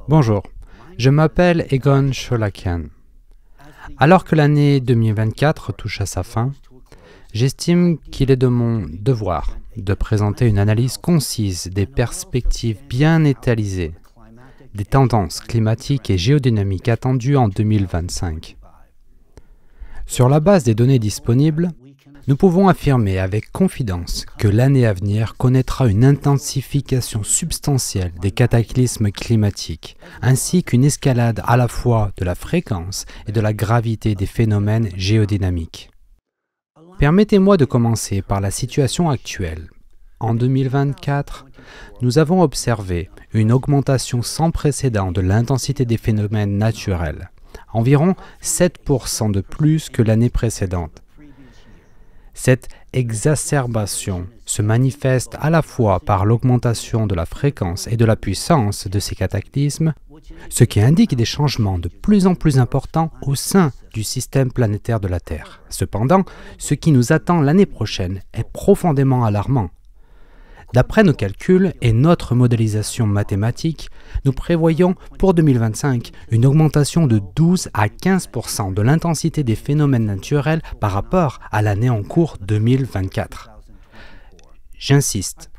Bonjour, je m'appelle Egon Cholakian. Alors que l'année 2024 touche à sa fin, j'estime qu'il est de mon devoir de présenter une analyse concise des perspectives bien étalisées des tendances climatiques et géodynamiques attendues en 2025. Sur la base des données disponibles, nous pouvons affirmer avec confidence que l'année à venir connaîtra une intensification substantielle des cataclysmes climatiques, ainsi qu'une escalade à la fois de la fréquence et de la gravité des phénomènes géodynamiques. Permettez-moi de commencer par la situation actuelle. En 2024, nous avons observé une augmentation sans précédent de l'intensité des phénomènes naturels, environ 7% de plus que l'année précédente. Cette exacerbation se manifeste à la fois par l'augmentation de la fréquence et de la puissance de ces cataclysmes, ce qui indique des changements de plus en plus importants au sein du système planétaire de la Terre. Cependant, ce qui nous attend l'année prochaine est profondément alarmant. D'après nos calculs et notre modélisation mathématique, nous prévoyons pour 2025 une augmentation de 12 à 15% de l'intensité des phénomènes naturels par rapport à l'année en cours 2024. J'insiste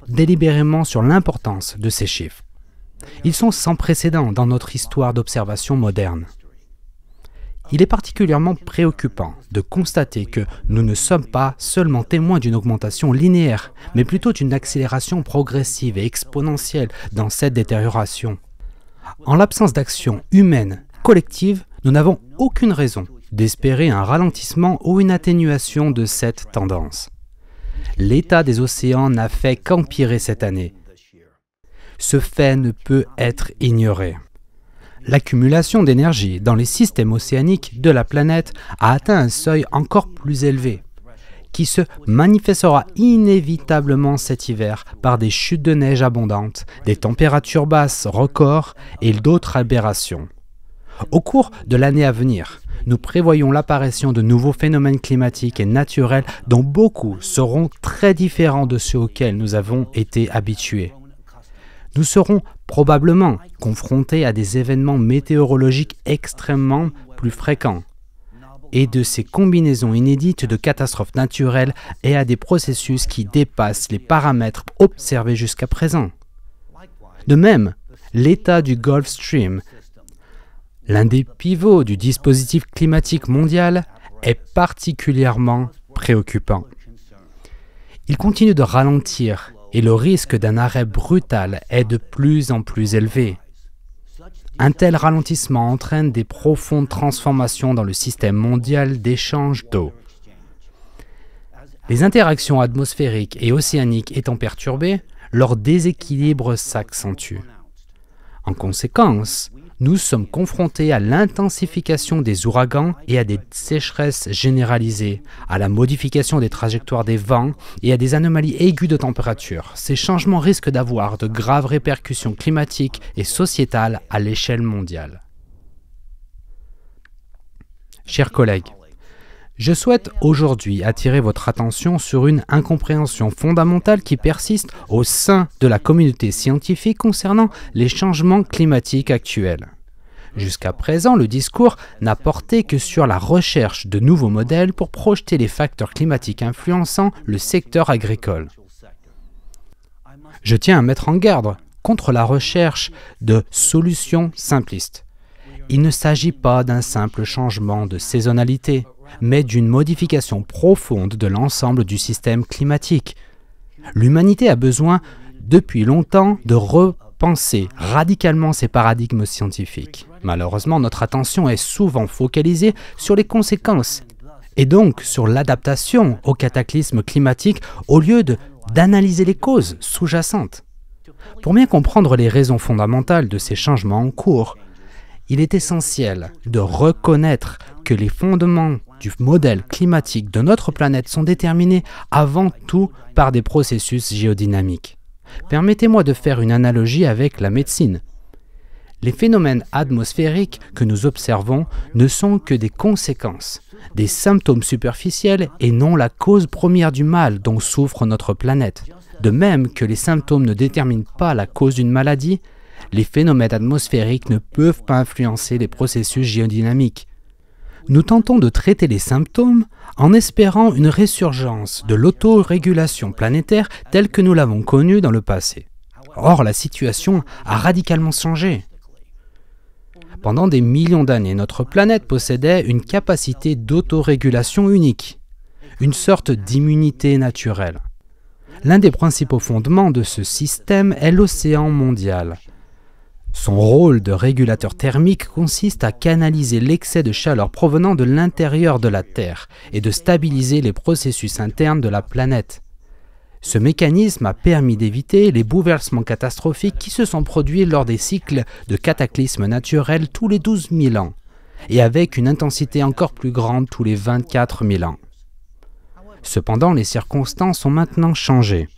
délibérément sur l'importance de ces chiffres. Ils sont sans précédent dans notre histoire d'observation moderne. Il est particulièrement préoccupant de constater que nous ne sommes pas seulement témoins d'une augmentation linéaire, mais plutôt d'une accélération progressive et exponentielle dans cette détérioration. En l'absence d'action humaine collective, nous n'avons aucune raison d'espérer un ralentissement ou une atténuation de cette tendance. L'état des océans n'a fait qu'empirer cette année. Ce fait ne peut être ignoré. L'accumulation d'énergie dans les systèmes océaniques de la planète a atteint un seuil encore plus élevé, qui se manifestera inévitablement cet hiver par des chutes de neige abondantes, des températures basses records et d'autres aberrations. Au cours de l'année à venir, nous prévoyons l'apparition de nouveaux phénomènes climatiques et naturels dont beaucoup seront très différents de ceux auxquels nous avons été habitués. Nous serons probablement confrontés à des événements météorologiques extrêmement plus fréquents et de ces combinaisons inédites de catastrophes naturelles et à des processus qui dépassent les paramètres observés jusqu'à présent. De même, l'état du Gulf Stream, l'un des pivots du dispositif climatique mondial, est particulièrement préoccupant. Il continue de ralentir et le risque d'un arrêt brutal est de plus en plus élevé. Un tel ralentissement entraîne des profondes transformations dans le système mondial d'échange d'eau. Les interactions atmosphériques et océaniques étant perturbées, leur déséquilibre s'accentue. En conséquence, nous sommes confrontés à l'intensification des ouragans et à des sécheresses généralisées, à la modification des trajectoires des vents et à des anomalies aiguës de température. Ces changements risquent d'avoir de graves répercussions climatiques et sociétales à l'échelle mondiale. Chers collègues, je souhaite aujourd'hui attirer votre attention sur une incompréhension fondamentale qui persiste au sein de la communauté scientifique concernant les changements climatiques actuels. Jusqu'à présent, le discours n'a porté que sur la recherche de nouveaux modèles pour projeter les facteurs climatiques influençant le secteur agricole. Je tiens à mettre en garde contre la recherche de solutions simplistes. Il ne s'agit pas d'un simple changement de saisonnalité, mais d'une modification profonde de l'ensemble du système climatique. L'humanité a besoin, depuis longtemps, de repenser radicalement ses paradigmes scientifiques. Malheureusement, notre attention est souvent focalisée sur les conséquences, et donc sur l'adaptation aux cataclysmes climatiques, au lieu d'analyser les causes sous-jacentes. Pour bien comprendre les raisons fondamentales de ces changements en cours, il est essentiel de reconnaître que les fondements du modèle climatique de notre planète sont déterminés avant tout par des processus géodynamiques. Permettez-moi de faire une analogie avec la médecine. Les phénomènes atmosphériques que nous observons ne sont que des conséquences, des symptômes superficiels et non la cause première du mal dont souffre notre planète. De même que les symptômes ne déterminent pas la cause d'une maladie, Les phénomènes atmosphériques ne peuvent pas influencer les processus géodynamiques. Nous tentons de traiter les symptômes en espérant une résurgence de l'autorégulation planétaire telle que nous l'avons connue dans le passé. Or, la situation a radicalement changé. Pendant des millions d'années, notre planète possédait une capacité d'autorégulation unique, une sorte d'immunité naturelle. L'un des principaux fondements de ce système est l'océan mondial. Son rôle de régulateur thermique consiste à canaliser l'excès de chaleur provenant de l'intérieur de la Terre et de stabiliser les processus internes de la planète. Ce mécanisme a permis d'éviter les bouleversements catastrophiques qui se sont produits lors des cycles de cataclysmes naturels tous les 12 000 ans et avec une intensité encore plus grande tous les 24 000 ans. Cependant, les circonstances ont maintenant changé.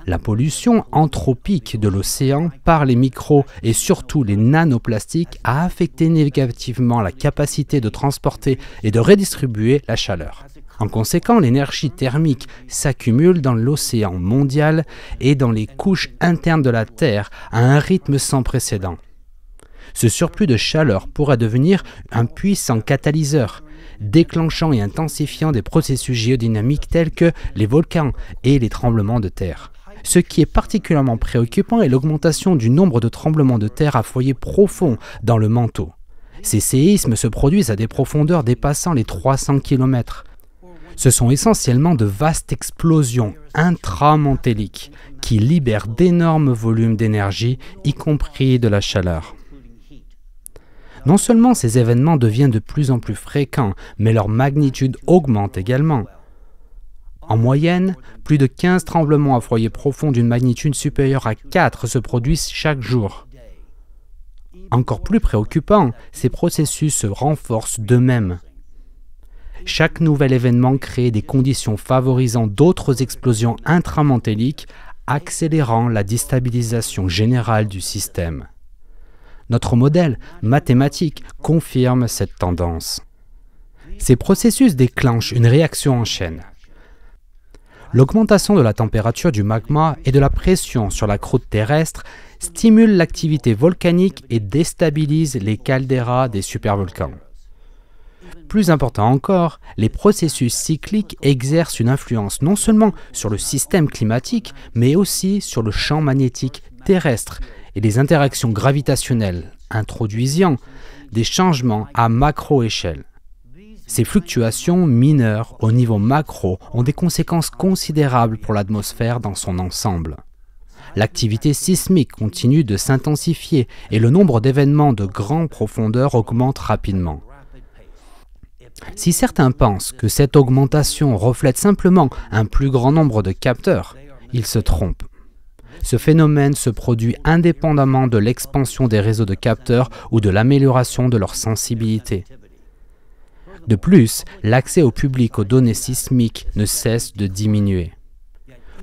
La pollution anthropique de l'océan par les micros et surtout les nanoplastiques a affecté négativement la capacité de transporter et de redistribuer la chaleur. En conséquent, l'énergie thermique s'accumule dans l'océan mondial et dans les couches internes de la Terre à un rythme sans précédent. Ce surplus de chaleur pourrait devenir un puissant catalyseur, déclenchant et intensifiant des processus géodynamiques tels que les volcans et les tremblements de terre. Ce qui est particulièrement préoccupant est l'augmentation du nombre de tremblements de terre à foyer profond dans le manteau. Ces séismes se produisent à des profondeurs dépassant les 300 km. Ce sont essentiellement de vastes explosions intramantéliques qui libèrent d'énormes volumes d'énergie, y compris de la chaleur. Non seulement ces événements deviennent de plus en plus fréquents, mais leur magnitude augmente également. En moyenne, plus de 15 tremblements à foyer profond d'une magnitude supérieure à 4 se produisent chaque jour. Encore plus préoccupant, ces processus se renforcent d'eux-mêmes. Chaque nouvel événement crée des conditions favorisant d'autres explosions intramantéliques, accélérant la déstabilisation générale du système. Notre modèle mathématique confirme cette tendance. Ces processus déclenchent une réaction en chaîne. L'augmentation de la température du magma et de la pression sur la croûte terrestre stimule l'activité volcanique et déstabilise les caldeiras des supervolcans. Plus important encore, les processus cycliques exercent une influence non seulement sur le système climatique, mais aussi sur le champ magnétique terrestre et les interactions gravitationnelles, introduisant des changements à macro-échelle. Ces fluctuations mineures au niveau macro ont des conséquences considérables pour l'atmosphère dans son ensemble. L'activité sismique continue de s'intensifier et le nombre d'événements de grande profondeur augmente rapidement. Si certains pensent que cette augmentation reflète simplement un plus grand nombre de capteurs, ils se trompent. Ce phénomène se produit indépendamment de l'expansion des réseaux de capteurs ou de l'amélioration de leur sensibilité. De plus, l'accès au public aux données sismiques ne cesse de diminuer.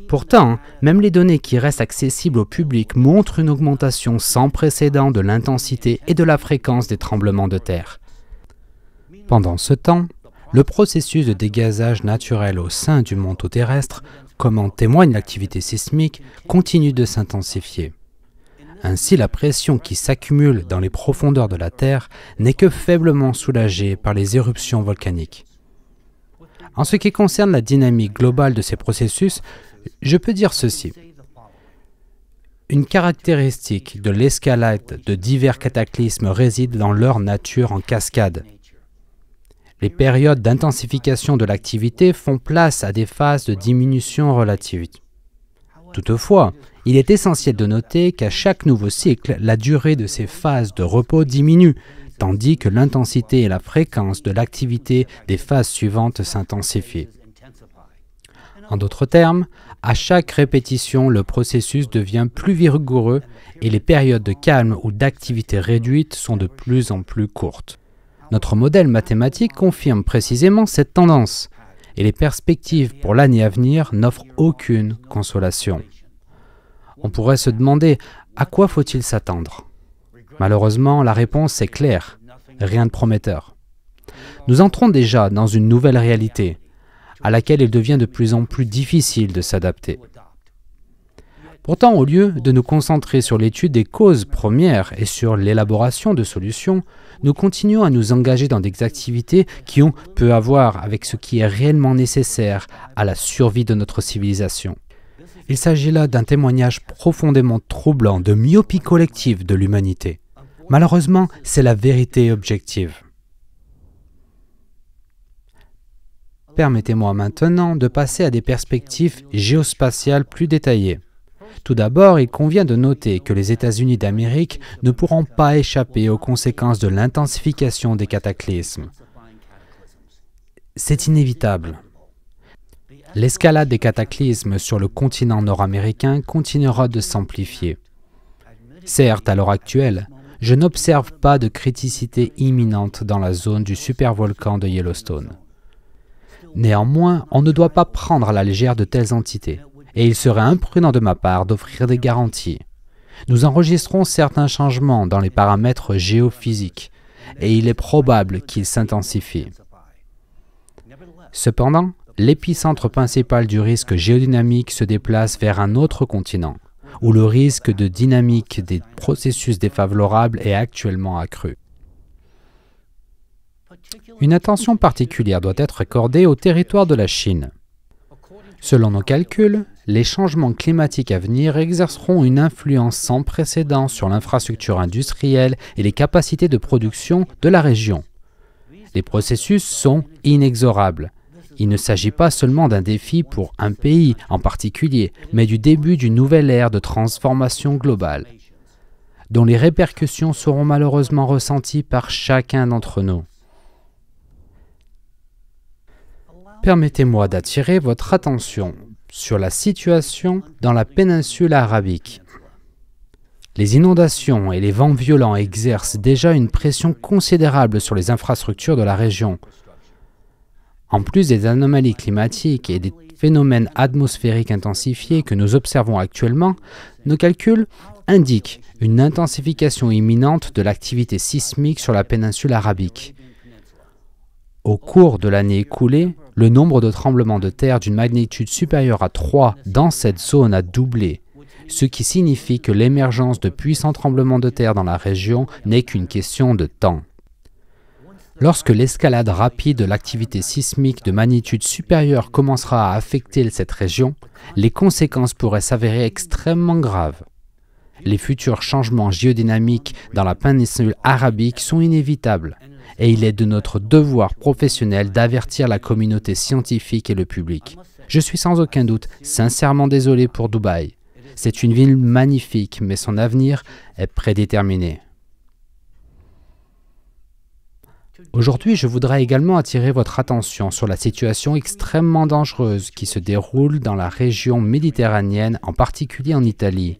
Pourtant, même les données qui restent accessibles au public montrent une augmentation sans précédent de l'intensité et de la fréquence des tremblements de terre. Pendant ce temps, le processus de dégazage naturel au sein du manteau terrestre, comme en témoigne l'activité sismique, continue de s'intensifier. Ainsi, la pression qui s'accumule dans les profondeurs de la Terre n'est que faiblement soulagée par les éruptions volcaniques. En ce qui concerne la dynamique globale de ces processus, je peux dire ceci. Une caractéristique de l'escalade de divers cataclysmes réside dans leur nature en cascade. Les périodes d'intensification de l'activité font place à des phases de diminution relative. Toutefois, il est essentiel de noter qu'à chaque nouveau cycle, la durée de ces phases de repos diminue, tandis que l'intensité et la fréquence de l'activité des phases suivantes s'intensifient. En d'autres termes, à chaque répétition, le processus devient plus vigoureux et les périodes de calme ou d'activité réduite sont de plus en plus courtes. Notre modèle mathématique confirme précisément cette tendance et les perspectives pour l'année à venir n'offrent aucune consolation. On pourrait se demander à quoi faut-il s'attendre? Malheureusement, la réponse est claire, rien de prometteur. Nous entrons déjà dans une nouvelle réalité, à laquelle il devient de plus en plus difficile de s'adapter. Pourtant, au lieu de nous concentrer sur l'étude des causes premières et sur l'élaboration de solutions, nous continuons à nous engager dans des activités qui ont peu à voir avec ce qui est réellement nécessaire à la survie de notre civilisation. Il s'agit là d'un témoignage profondément troublant de myopie collective de l'humanité. Malheureusement, c'est la vérité objective. Permettez-moi maintenant de passer à des perspectives géospatiales plus détaillées. Tout d'abord, il convient de noter que les États-Unis d'Amérique ne pourront pas échapper aux conséquences de l'intensification des cataclysmes. C'est inévitable. L'escalade des cataclysmes sur le continent nord-américain continuera de s'amplifier. Certes, à l'heure actuelle, je n'observe pas de criticité imminente dans la zone du supervolcan de Yellowstone. Néanmoins, on ne doit pas prendre à la légère de telles entités, et il serait imprudent de ma part d'offrir des garanties. Nous enregistrons certains changements dans les paramètres géophysiques, et il est probable qu'ils s'intensifient. Cependant, l'épicentre principal du risque géodynamique se déplace vers un autre continent, où le risque de dynamique des processus défavorables est actuellement accru. Une attention particulière doit être accordée au territoire de la Chine. Selon nos calculs, les changements climatiques à venir exerceront une influence sans précédent sur l'infrastructure industrielle et les capacités de production de la région. Les processus sont inexorables. Il ne s'agit pas seulement d'un défi pour un pays en particulier, mais du début d'une nouvelle ère de transformation globale, dont les répercussions seront malheureusement ressenties par chacun d'entre nous. Permettez-moi d'attirer votre attention sur la situation dans la péninsule arabique. Les inondations et les vents violents exercent déjà une pression considérable sur les infrastructures de la région. En plus des anomalies climatiques et des phénomènes atmosphériques intensifiés que nous observons actuellement, nos calculs indiquent une intensification imminente de l'activité sismique sur la péninsule arabique. Au cours de l'année écoulée, le nombre de tremblements de terre d'une magnitude supérieure à 3 dans cette zone a doublé, ce qui signifie que l'émergence de puissants tremblements de terre dans la région n'est qu'une question de temps. Lorsque l'escalade rapide de l'activité sismique de magnitude supérieure commencera à affecter cette région, les conséquences pourraient s'avérer extrêmement graves. Les futurs changements géodynamiques dans la péninsule arabique sont inévitables, et il est de notre devoir professionnel d'avertir la communauté scientifique et le public. Je suis sans aucun doute sincèrement désolé pour Dubaï. C'est une ville magnifique, mais son avenir est prédéterminé. Aujourd'hui, je voudrais également attirer votre attention sur la situation extrêmement dangereuse qui se déroule dans la région méditerranéenne, en particulier en Italie.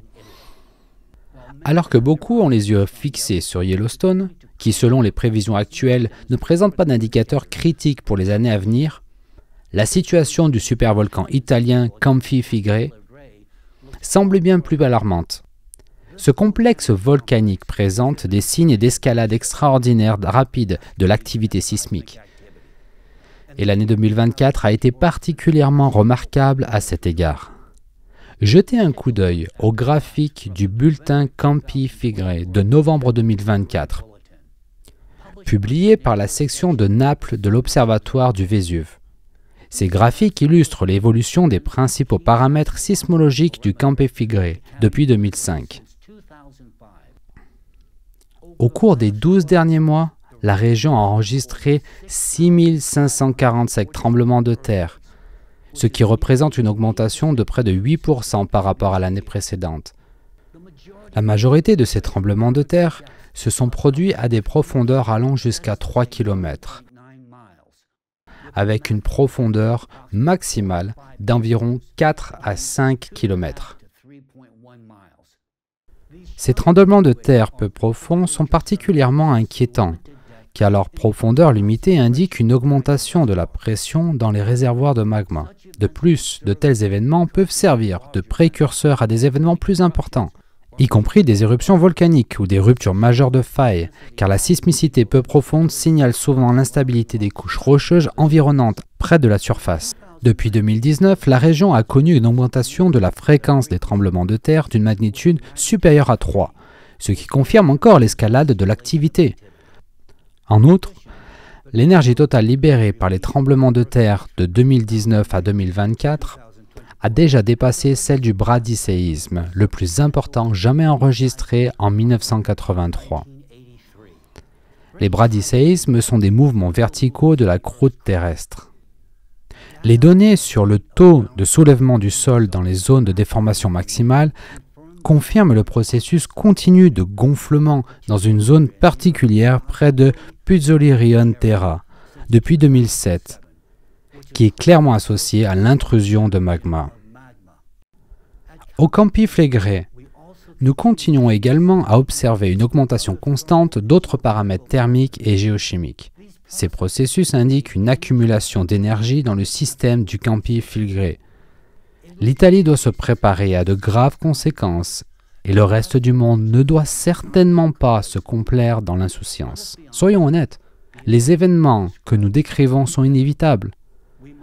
Alors que beaucoup ont les yeux fixés sur Yellowstone, qui selon les prévisions actuelles ne présente pas d'indicateurs critiques pour les années à venir, la situation du supervolcan italien Campi Flegrei semble bien plus alarmante. Ce complexe volcanique présente des signes d'escalade extraordinaire rapide de l'activité sismique. Et l'année 2024 a été particulièrement remarquable à cet égard. Jetez un coup d'œil au graphique du bulletin Campi Flegrei de novembre 2024, publié par la section de Naples de l'Observatoire du Vésuve. Ces graphiques illustrent l'évolution des principaux paramètres sismologiques du Campi Flegrei depuis 2005. Au cours des 12 derniers mois, la région a enregistré 6547 tremblements de terre, ce qui représente une augmentation de près de 8% par rapport à l'année précédente. La majorité de ces tremblements de terre se sont produits à des profondeurs allant jusqu'à 3 km, avec une profondeur maximale d'environ 4 à 5 km. Ces tremblements de terre peu profonds sont particulièrement inquiétants, car leur profondeur limitée indique une augmentation de la pression dans les réservoirs de magma. De plus, de tels événements peuvent servir de précurseurs à des événements plus importants, y compris des éruptions volcaniques ou des ruptures majeures de failles, car la sismicité peu profonde signale souvent l'instabilité des couches rocheuses environnantes près de la surface. Depuis 2019, la région a connu une augmentation de la fréquence des tremblements de terre d'une magnitude supérieure à 3, ce qui confirme encore l'escalade de l'activité. En outre, l'énergie totale libérée par les tremblements de terre de 2019 à 2024 a déjà dépassé celle du bradyséisme, le plus important jamais enregistré en 1983. Les bradyséismes sont des mouvements verticaux de la croûte terrestre. Les données sur le taux de soulèvement du sol dans les zones de déformation maximale confirment le processus continu de gonflement dans une zone particulière près de Puzzolirion Terra depuis 2007, qui est clairement associé à l'intrusion de magma. Au Campi Flegrei, nous continuons également à observer une augmentation constante d'autres paramètres thermiques et géochimiques. Ces processus indiquent une accumulation d'énergie dans le système du Campi Flegrei. L'Italie doit se préparer à de graves conséquences et le reste du monde ne doit certainement pas se complaire dans l'insouciance. Soyons honnêtes, les événements que nous décrivons sont inévitables.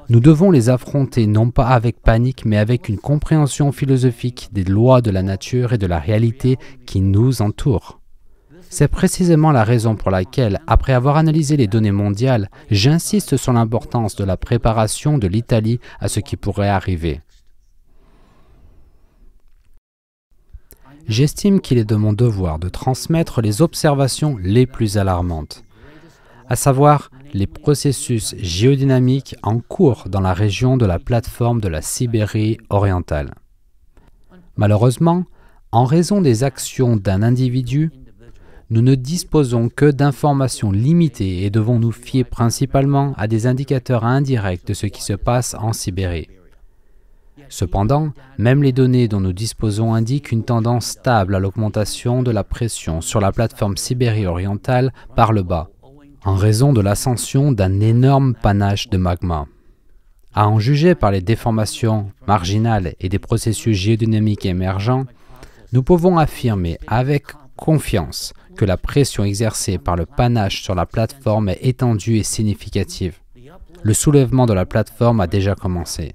Nous devons les affronter non pas avec panique, mais avec une compréhension philosophique des lois de la nature et de la réalité qui nous entoure. C'est précisément la raison pour laquelle, après avoir analysé les données mondiales, j'insiste sur l'importance de la préparation de l'Italie à ce qui pourrait arriver. J'estime qu'il est de mon devoir de transmettre les observations les plus alarmantes, à savoir les processus géodynamiques en cours dans la région de la plateforme de la Sibérie orientale. Malheureusement, en raison des actions d'un individu, nous ne disposons que d'informations limitées et devons nous fier principalement à des indicateurs indirects de ce qui se passe en Sibérie. Cependant, même les données dont nous disposons indiquent une tendance stable à l'augmentation de la pression sur la plateforme Sibérie orientale par le bas, en raison de l'ascension d'un énorme panache de magma. À en juger par les déformations marginales et des processus géodynamiques émergents, nous pouvons affirmer avec confiance que la pression exercée par le panache sur la plateforme est étendue et significative. Le soulèvement de la plateforme a déjà commencé.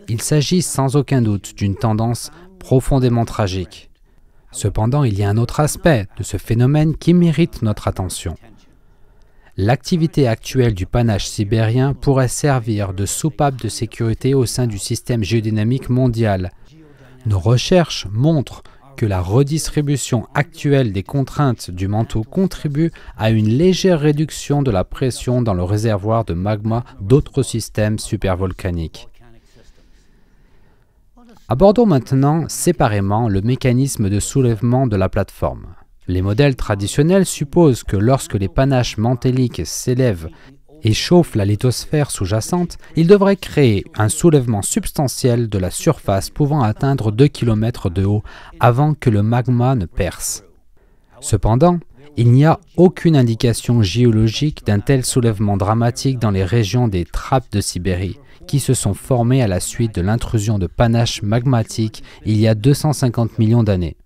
Il s'agit sans aucun doute d'une tendance profondément tragique. Cependant, il y a un autre aspect de ce phénomène qui mérite notre attention. L'activité actuelle du panache sibérien pourrait servir de soupape de sécurité au sein du système géodynamique mondial. Nos recherches montrent que la redistribution actuelle des contraintes du manteau contribue à une légère réduction de la pression dans le réservoir de magma d'autres systèmes supervolcaniques. Abordons maintenant séparément le mécanisme de soulèvement de la plateforme. Les modèles traditionnels supposent que lorsque les panaches mantéliques s'élèvent et chauffent la lithosphère sous-jacente, ils devraient créer un soulèvement substantiel de la surface pouvant atteindre 2 km de haut avant que le magma ne perce. Cependant, il n'y a aucune indication géologique d'un tel soulèvement dramatique dans les régions des trappes de Sibérie, qui se sont formées à la suite de l'intrusion de panaches magmatiques il y a 250 millions d'années.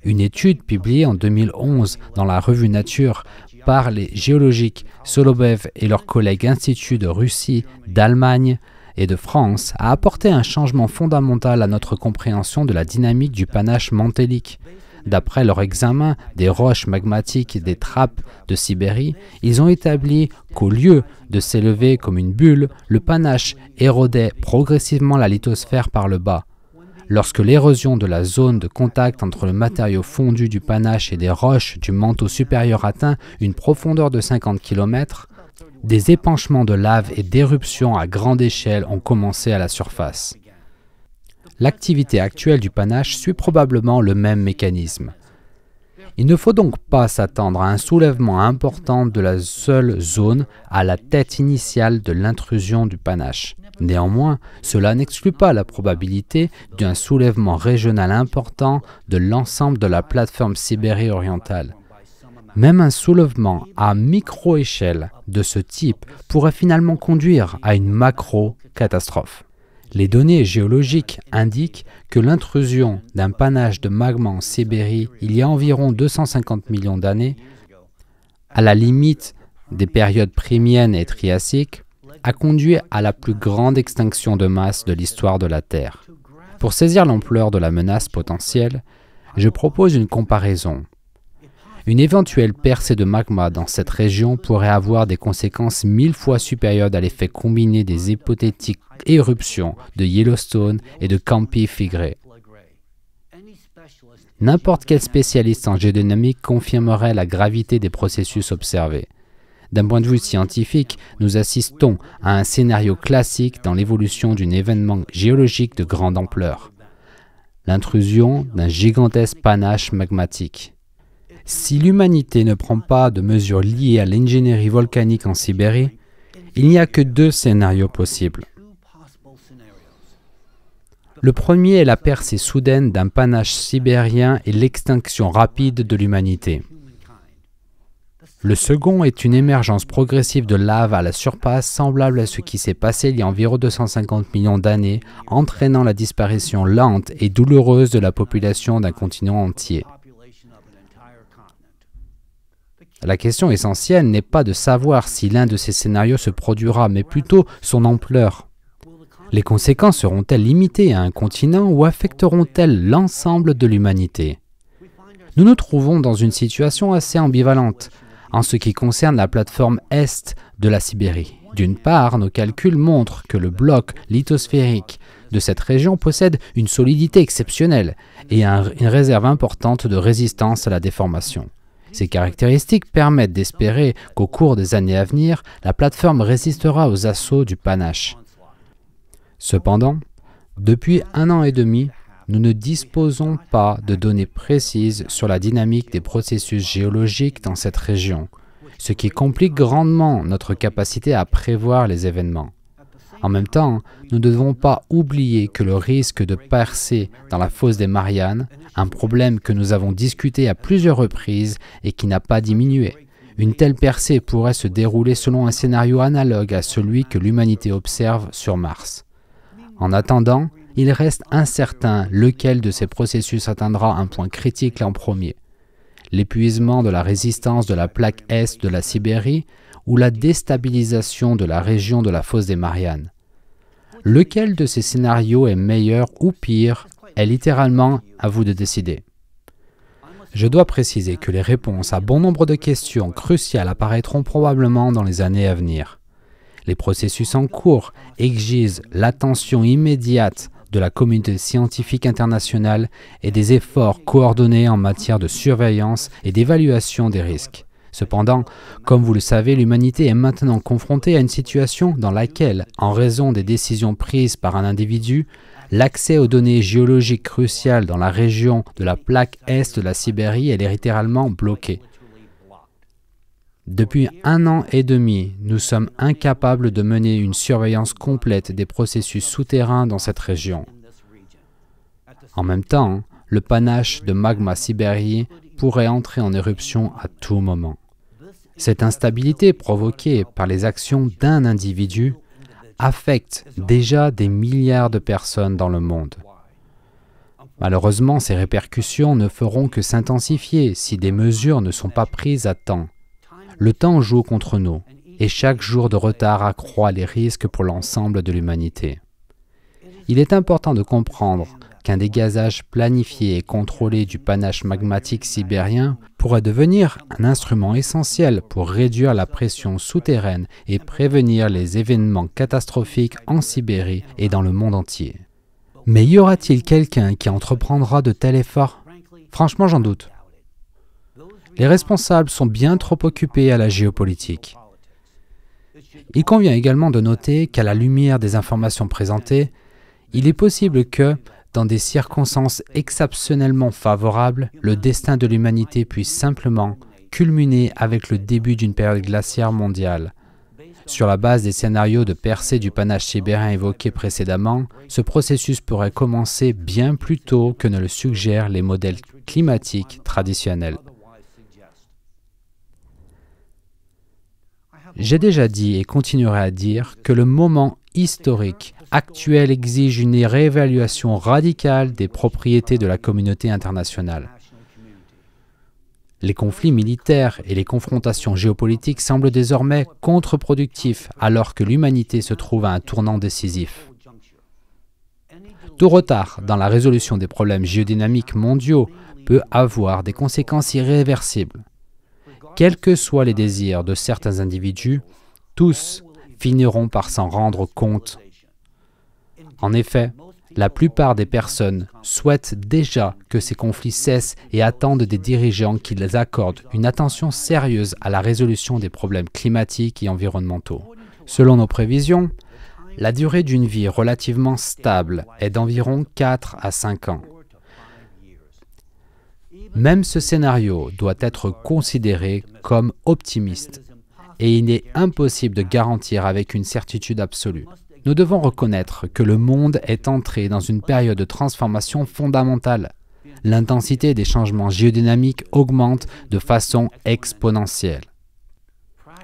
Une étude publiée en 2011 dans la revue Nature par les géologiques Solovev et leurs collègues instituts de Russie, d'Allemagne et de France a apporté un changement fondamental à notre compréhension de la dynamique du panache mantélique. D'après leur examen des roches magmatiques des trappes de Sibérie, ils ont établi qu'au lieu de s'élever comme une bulle, le panache érodait progressivement la lithosphère par le bas. Lorsque l'érosion de la zone de contact entre le matériau fondu du panache et des roches du manteau supérieur atteint une profondeur de 50 km, des épanchements de lave et d'éruptions à grande échelle ont commencé à la surface. L'activité actuelle du panache suit probablement le même mécanisme. Il ne faut donc pas s'attendre à un soulèvement important de la seule zone à la tête initiale de l'intrusion du panache. Néanmoins, cela n'exclut pas la probabilité d'un soulèvement régional important de l'ensemble de la plateforme Sibérie orientale. Même un soulèvement à micro-échelle de ce type pourrait finalement conduire à une macro-catastrophe. Les données géologiques indiquent que l'intrusion d'un panache de magma en Sibérie il y a environ 250 millions d'années, à la limite des périodes prémiennes et triassiques, a conduit à la plus grande extinction de masse de l'histoire de la Terre. Pour saisir l'ampleur de la menace potentielle, je propose une comparaison. Une éventuelle percée de magma dans cette région pourrait avoir des conséquences 1000 fois supérieures à l'effet combiné des hypothétiques éruptions de Yellowstone et de Campi Flegrei. N'importe quel spécialiste en géodynamique confirmerait la gravité des processus observés. D'un point de vue scientifique, nous assistons à un scénario classique dans l'évolution d'un événement géologique de grande ampleur, l'intrusion d'un gigantesque panache magmatique. Si l'humanité ne prend pas de mesures liées à l'ingénierie volcanique en Sibérie, il n'y a que deux scénarios possibles. Le premier est la percée soudaine d'un panache sibérien et l'extinction rapide de l'humanité. Le second est une émergence progressive de lave à la surface semblable à ce qui s'est passé il y a environ 250 millions d'années, entraînant la disparition lente et douloureuse de la population d'un continent entier. La question essentielle n'est pas de savoir si l'un de ces scénarios se produira, mais plutôt son ampleur. Les conséquences seront-elles limitées à un continent ou affecteront-elles l'ensemble de l'humanité? Nous nous trouvons dans une situation assez ambivalente en ce qui concerne la plateforme Est de la Sibérie. D'une part, nos calculs montrent que le bloc lithosphérique de cette région possède une solidité exceptionnelle et une réserve importante de résistance à la déformation. Ces caractéristiques permettent d'espérer qu'au cours des années à venir, la plateforme résistera aux assauts du panache. Cependant, depuis 1 an et demi, nous ne disposons pas de données précises sur la dynamique des processus géologiques dans cette région, ce qui complique grandement notre capacité à prévoir les événements. En même temps, nous ne devons pas oublier que le risque de percer dans la fosse des Mariannes, un problème que nous avons discuté à plusieurs reprises et qui n'a pas diminué. Une telle percée pourrait se dérouler selon un scénario analogue à celui que l'humanité observe sur Mars. En attendant, il reste incertain lequel de ces processus atteindra un point critique l'an premier. L'épuisement de la résistance de la plaque Est de la Sibérie ou la déstabilisation de la région de la fosse des Mariannes. Lequel de ces scénarios est meilleur ou pire est littéralement à vous de décider. Je dois préciser que les réponses à bon nombre de questions cruciales apparaîtront probablement dans les années à venir. Les processus en cours exigent l'attention immédiate de la communauté scientifique internationale et des efforts coordonnés en matière de surveillance et d'évaluation des risques. Cependant, comme vous le savez, l'humanité est maintenant confrontée à une situation dans laquelle, en raison des décisions prises par un individu, l'accès aux données géologiques cruciales dans la région de la plaque Est de la Sibérie est littéralement bloqué. Depuis 1 an et demi, nous sommes incapables de mener une surveillance complète des processus souterrains dans cette région. En même temps, le panache de magma sibérien pourrait entrer en éruption à tout moment. Cette instabilité provoquée par les actions d'un individu affecte déjà des milliards de personnes dans le monde. Malheureusement, ces répercussions ne feront que s'intensifier si des mesures ne sont pas prises à temps. Le temps joue contre nous, et chaque jour de retard accroît les risques pour l'ensemble de l'humanité. Il est important de comprendre qu'un dégazage planifié et contrôlé du panache magmatique sibérien pourrait devenir un instrument essentiel pour réduire la pression souterraine et prévenir les événements catastrophiques en Sibérie et dans le monde entier. Mais y aura-t-il quelqu'un qui entreprendra de tels efforts? Franchement, j'en doute. Les responsables sont bien trop occupés à la géopolitique. Il convient également de noter qu'à la lumière des informations présentées, il est possible que, dans des circonstances exceptionnellement favorables, le destin de l'humanité puisse simplement culminer avec le début d'une période glaciaire mondiale. Sur la base des scénarios de percée du panache sibérien évoqués précédemment, ce processus pourrait commencer bien plus tôt que ne le suggèrent les modèles climatiques traditionnels. J'ai déjà dit et continuerai à dire que le moment historique actuel exige une réévaluation radicale des propriétés de la communauté internationale. Les conflits militaires et les confrontations géopolitiques semblent désormais contre-productifs alors que l'humanité se trouve à un tournant décisif. Tout retard dans la résolution des problèmes géodynamiques mondiaux peut avoir des conséquences irréversibles. Quels que soient les désirs de certains individus, tous finiront par s'en rendre compte. En effet, la plupart des personnes souhaitent déjà que ces conflits cessent et attendent des dirigeants qu'ils accordent une attention sérieuse à la résolution des problèmes climatiques et environnementaux. Selon nos prévisions, la durée d'une vie relativement stable est d'environ 4 à 5 ans. Même ce scénario doit être considéré comme optimiste et il est impossible de garantir avec une certitude absolue. Nous devons reconnaître que le monde est entré dans une période de transformation fondamentale. L'intensité des changements géodynamiques augmente de façon exponentielle.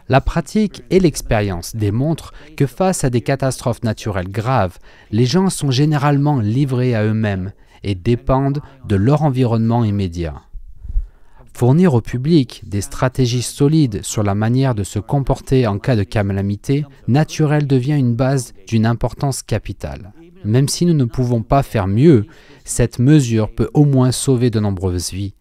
La pratique et l'expérience démontrent que face à des catastrophes naturelles graves, les gens sont généralement livrés à eux-mêmes et dépendent de leur environnement immédiat. Fournir au public des stratégies solides sur la manière de se comporter en cas de calamité naturelle devient une base d'une importance capitale. Même si nous ne pouvons pas faire mieux, cette mesure peut au moins sauver de nombreuses vies.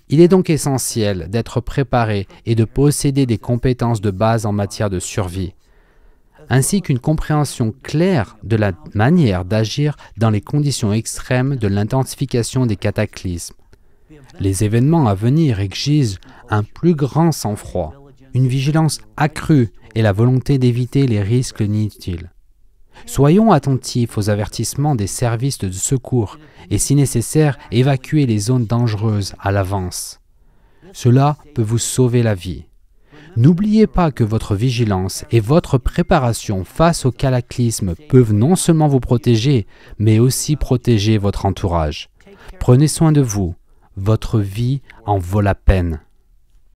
Il est donc essentiel d'être préparé et de posséder des compétences de base en matière de survie, ainsi qu'une compréhension claire de la manière d'agir dans les conditions extrêmes de l'intensification des cataclysmes. Les événements à venir exigent un plus grand sang-froid, une vigilance accrue et la volonté d'éviter les risques inutiles. Soyons attentifs aux avertissements des services de secours et, si nécessaire, évacuer les zones dangereuses à l'avance. Cela peut vous sauver la vie. N'oubliez pas que votre vigilance et votre préparation face au cataclysme peuvent non seulement vous protéger, mais aussi protéger votre entourage. Prenez soin de vous. Votre vie en vaut la peine.